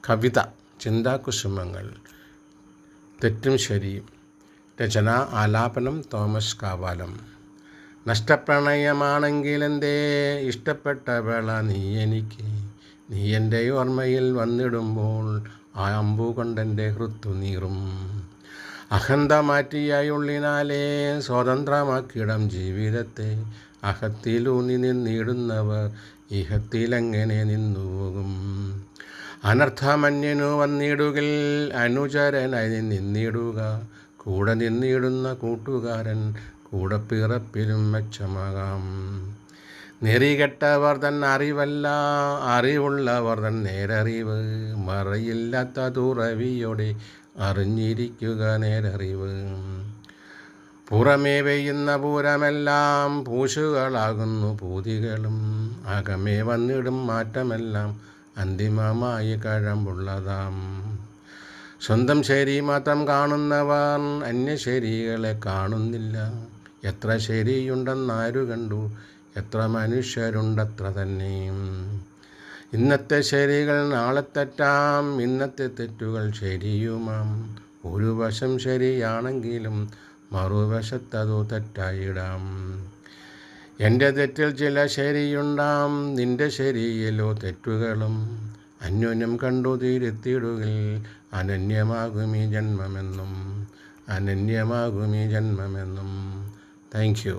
കവിത ചിന്താകുസുമങ്ങൾ. തെറ്റും ശരിയും. രചന ആലാപനം തോമസ് കാവാലം. നഷ്ടപ്രണയമാണെങ്കിലെന്തേ ഇഷ്ടപ്പെട്ട വേള നീ എനിക്ക്, നീ എൻ്റെ ഓർമ്മയിൽ വന്നിടുമ്പോൾ ആ അമ്പു കൊണ്ടെൻ്റെ ഹൃത്തു നീറും. അഹന്ത മാറ്റിയായി ഉള്ളിനാലേ സ്വതന്ത്രമാക്കിയിടം ജീവിതത്തെ, അഹത്തിലൂന്നി നിന്നിടുന്നവർ ഇഹത്തിലെങ്ങനെ നിന്നുപോകും. അനർത്ഥമന്യനു വന്നിടുകിൽ അനുചരനായി നിന്നിടുക, കൂടെ നിന്നിടുന്ന കൂട്ടുകാരൻ കൂടെ പിറപ്പിലും മെച്ചമാകാം. നെറികെട്ടവർ തൻ അറിവല്ല അറിവുള്ളവർ തൻ നേരറിവ്, മറയില്ലാത്ത തുറവിയോടെ അറിഞ്ഞിരിക്കുക നേരറിവ്. പുറമേ പെയ്യുന്ന പൂരമെല്ലാം പൂശുകളാകുന്നു പൂതികളും, അകമേ വന്നിടും മാറ്റമെല്ലാം അന്തിമമായി കഴമ്പുള്ളതാം. സ്വന്തം ശരി മാത്രം കാണുന്നവർ അന്യശരികളെ കാണുന്നില്ല. എത്ര ശരിയുണ്ടെന്നാരു കണ്ടു, എത്ര മനുഷ്യരുണ്ടത്ര തന്നെ. ഇന്നത്തെ ശരികൾ നാളെ തെറ്റാം, ഇന്നത്തെ തെറ്റുകൾ ശരിയുമാം. ഒരു വശം ശരിയാണെങ്കിലും മറുവശത്തതു തെറ്റായിടാം. എൻ്റെ തെറ്റിൽ ചില ശരിയുണ്ടാം, നിൻ്റെ ശരിയിലോ തെറ്റുകളും. അന്യോന്യം കണ്ടു തിരുത്തിടുകിൽ അനന്യമാകുമീ ജന്മമെന്നും, അനന്യമാകുമീ ജന്മമെന്നും. Thank you.